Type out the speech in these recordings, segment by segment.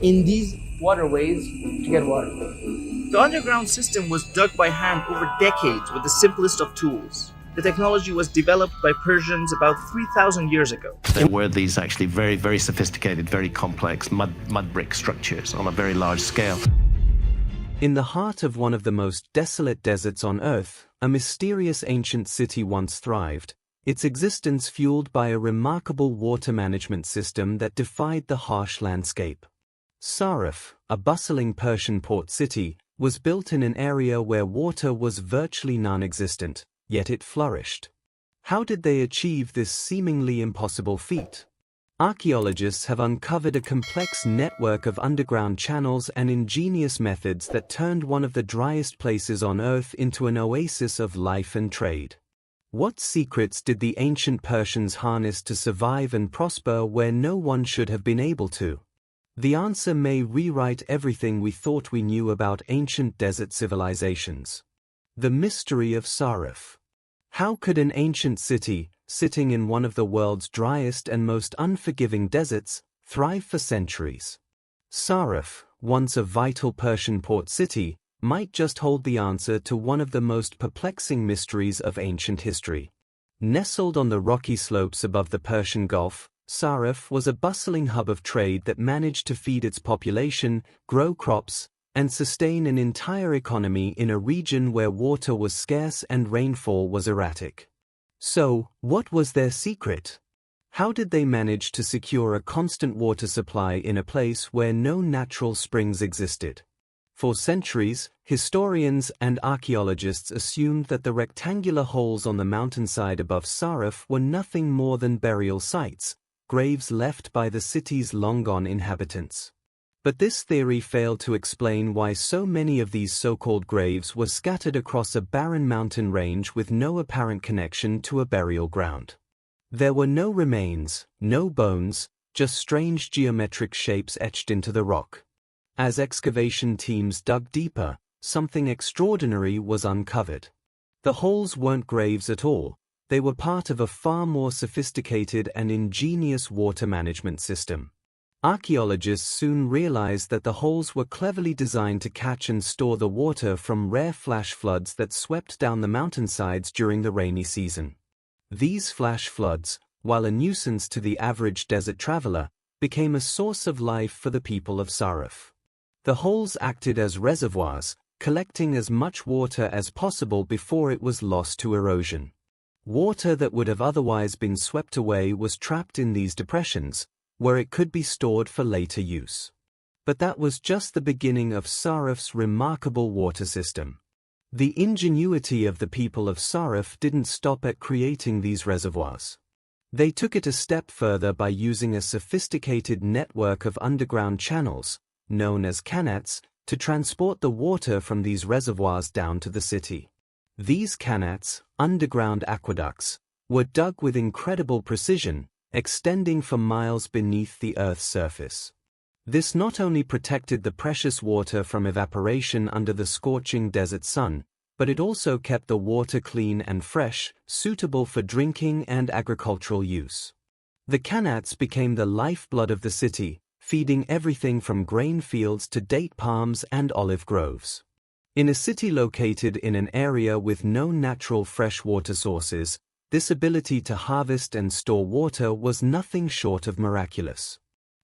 in these waterways to get water. The underground system was dug by hand over decades with the simplest of tools. The technology was developed by Persians about 3,000 years ago. There were these actually very, very sophisticated, very complex mud brick structures on a very large scale. In the heart of one of the most desolate deserts on Earth, a mysterious ancient city once thrived, its existence fueled by a remarkable water management system that defied the harsh landscape. Sarif, a bustling Persian port city, was built in an area where water was virtually non-existent, yet it flourished. How did they achieve this seemingly impossible feat? Archaeologists have uncovered a complex network of underground channels and ingenious methods that turned one of the driest places on Earth into an oasis of life and trade. What secrets did the ancient Persians harness to survive and prosper where no one should have been able to? The answer may rewrite everything we thought we knew about ancient desert civilizations. The mystery of Sarif. How could an ancient city, sitting in one of the world's driest and most unforgiving deserts, thrive for centuries? Sarif, once a vital Persian port city, might just hold the answer to one of the most perplexing mysteries of ancient history. Nestled on the rocky slopes above the Persian Gulf, Sarif was a bustling hub of trade that managed to feed its population, grow crops, and sustain an entire economy in a region where water was scarce and rainfall was erratic. So, what was their secret? How did they manage to secure a constant water supply in a place where no natural springs existed? For centuries, historians and archaeologists assumed that the rectangular holes on the mountainside above Sarif were nothing more than burial sites, graves left by the city's long-gone inhabitants. But this theory failed to explain why so many of these so-called graves were scattered across a barren mountain range with no apparent connection to a burial ground. There were no remains, no bones, just strange geometric shapes etched into the rock. As excavation teams dug deeper, something extraordinary was uncovered. The holes weren't graves at all. They were part of a far more sophisticated and ingenious water management system. Archaeologists soon realized that the holes were cleverly designed to catch and store the water from rare flash floods that swept down the mountainsides during the rainy season. These flash floods, while a nuisance to the average desert traveler, became a source of life for the people of Sarif. The holes acted as reservoirs, collecting as much water as possible before it was lost to erosion. Water that would have otherwise been swept away was trapped in these depressions, where it could be stored for later use. But that was just the beginning of Sarif's remarkable water system. The ingenuity of the people of Sarif didn't stop at creating these reservoirs. They took it a step further by using a sophisticated network of underground channels, known as qanats, to transport the water from these reservoirs down to the city. These qanats, underground aqueducts, were dug with incredible precision, extending for miles beneath the Earth's surface. This not only protected the precious water from evaporation under the scorching desert sun, but it also kept the water clean and fresh, suitable for drinking and agricultural use. The qanats became the lifeblood of the city, feeding everything from grain fields to date palms and olive groves. In a city located in an area with no natural fresh water sources, this ability to harvest and store water was nothing short of miraculous.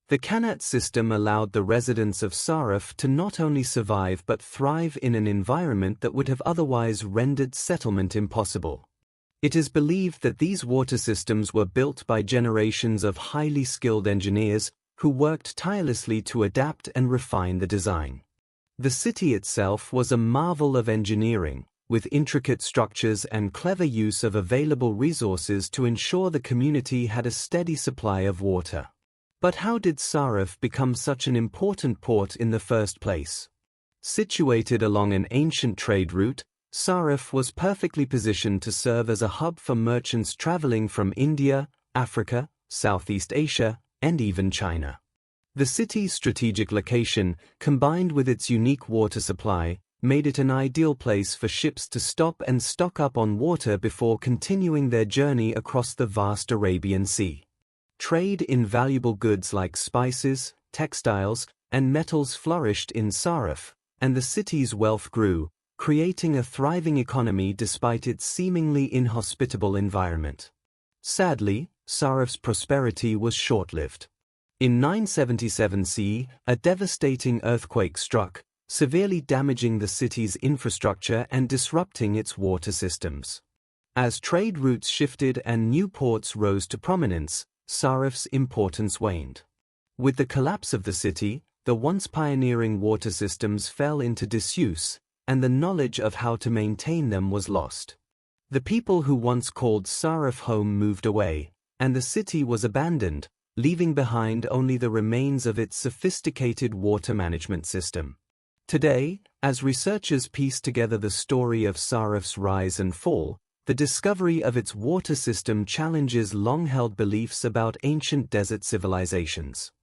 The qanat system allowed the residents of Sarif to not only survive but thrive in an environment that would have otherwise rendered settlement impossible. It is believed that these water systems were built by generations of highly skilled engineers who worked tirelessly to adapt and refine the design. The city itself was a marvel of engineering, with intricate structures and clever use of available resources to ensure the community had a steady supply of water. But how did Sarif become such an important port in the first place? Situated along an ancient trade route, Sarif was perfectly positioned to serve as a hub for merchants traveling from India, Africa, Southeast Asia, and even China. The city's strategic location, combined with its unique water supply, made it an ideal place for ships to stop and stock up on water before continuing their journey across the vast Arabian Sea. Trade in valuable goods like spices, textiles, and metals flourished in Sarif, and the city's wealth grew, creating a thriving economy despite its seemingly inhospitable environment. Sadly, Sarif's prosperity was short-lived. In 977 CE, a devastating earthquake struck, severely damaging the city's infrastructure and disrupting its water systems. As trade routes shifted and new ports rose to prominence, Sarif's importance waned. With the collapse of the city, the once pioneering water systems fell into disuse, and the knowledge of how to maintain them was lost. The people who once called Sarif home moved away, and the city was abandoned, leaving behind only the remains of its sophisticated water management system. Today, as researchers piece together the story of Sarif's rise and fall, the discovery of its water system challenges long-held beliefs about ancient desert civilizations.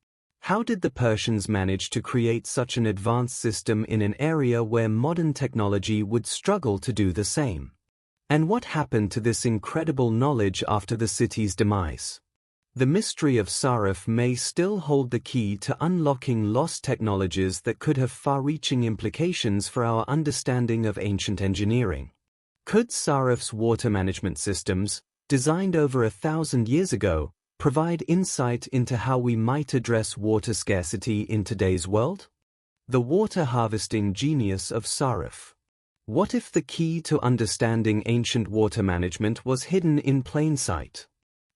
How did the Persians manage to create such an advanced system in an area where modern technology would struggle to do the same? And what happened to this incredible knowledge after the city's demise? The mystery of Sarif may still hold the key to unlocking lost technologies that could have far-reaching implications for our understanding of ancient engineering. Could Sarif's water management systems, designed over 1,000 years ago, provide insight into how we might address water scarcity in today's world? The water harvesting genius of Sarif. What if the key to understanding ancient water management was hidden in plain sight?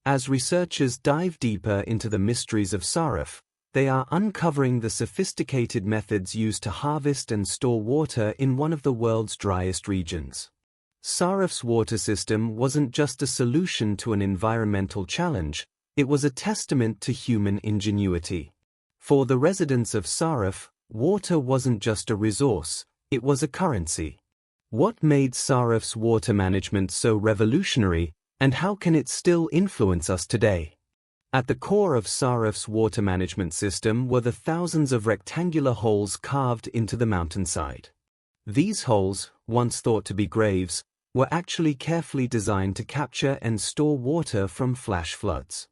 As researchers dive deeper into the mysteries of Sarif, they are uncovering the sophisticated methods used to harvest and store water in one of the world's driest regions. Sarif's water system wasn't just a solution to an environmental challenge, it was a testament to human ingenuity. For the residents of Sarif, water wasn't just a resource, it was a currency. What made Sarif's water management so revolutionary, and how can it still influence us today? At the core of Sarif's water management system were the thousands of rectangular holes carved into the mountainside. These holes, once thought to be graves, were actually carefully designed to capture and store water from flash floods.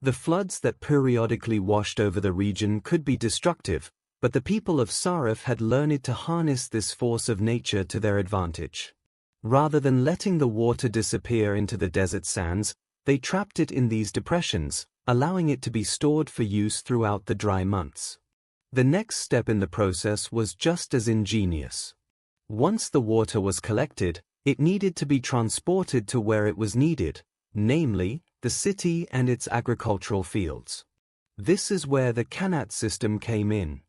The floods that periodically washed over the region could be destructive, but the people of Sarif had learned to harness this force of nature to their advantage. Rather than letting the water disappear into the desert sands, they trapped it in these depressions, allowing it to be stored for use throughout the dry months. The next step in the process was just as ingenious. Once the water was collected, it needed to be transported to where it was needed, namely, the city and its agricultural fields. This is where the Qanat system came in.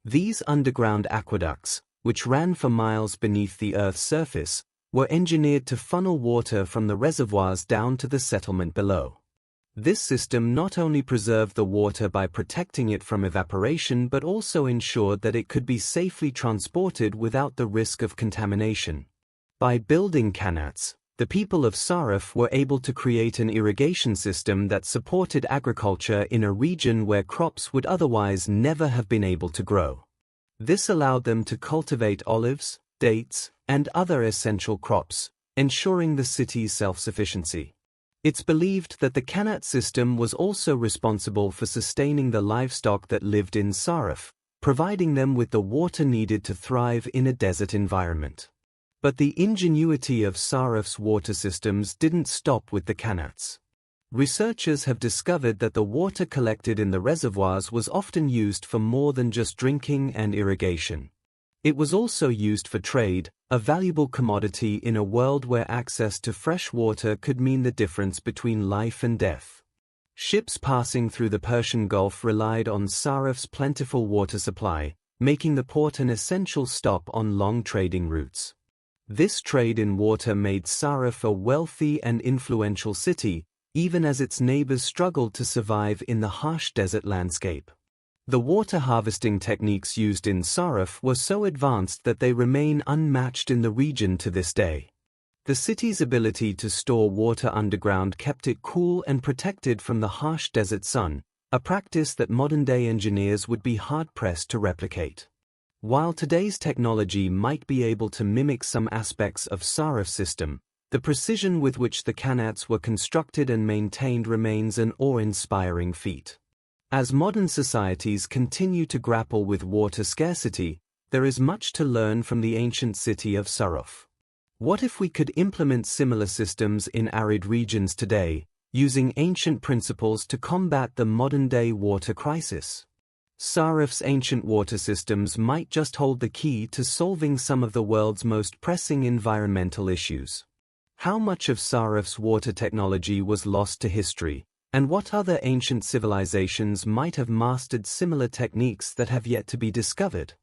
These underground aqueducts, which ran for miles beneath the Earth's surface, were engineered to funnel water from the reservoirs down to the settlement below. This system not only preserved the water by protecting it from evaporation but also ensured that it could be safely transported without the risk of contamination. By building Qanats, the people of Sarif were able to create an irrigation system that supported agriculture in a region where crops would otherwise never have been able to grow. This allowed them to cultivate olives, dates, and other essential crops, ensuring the city's self-sufficiency. It's believed that the Qanat system was also responsible for sustaining the livestock that lived in Sarif, providing them with the water needed to thrive in a desert environment. But the ingenuity of Sarif's water systems didn't stop with the Qanats. Researchers have discovered that the water collected in the reservoirs was often used for more than just drinking and irrigation. It was also used for trade, a valuable commodity in a world where access to fresh water could mean the difference between life and death. Ships passing through the Persian Gulf relied on Sarif's plentiful water supply, making the port an essential stop on long trading routes. This trade in water made Sarif a wealthy and influential city, even as its neighbors struggled to survive in the harsh desert landscape. The water harvesting techniques used in Sarif were so advanced that they remain unmatched in the region to this day. The city's ability to store water underground kept it cool and protected from the harsh desert sun, a practice that modern-day engineers would be hard-pressed to replicate. While today's technology might be able to mimic some aspects of Sarif's system, the precision with which the Qanats were constructed and maintained remains an awe-inspiring feat. As modern societies continue to grapple with water scarcity, there is much to learn from the ancient city of Saruf. What if we could implement similar systems in arid regions today, using ancient principles to combat the modern-day water crisis? Saruf's ancient water systems might just hold the key to solving some of the world's most pressing environmental issues. How much of Saruf's water technology was lost to history, and what other ancient civilizations might have mastered similar techniques that have yet to be discovered?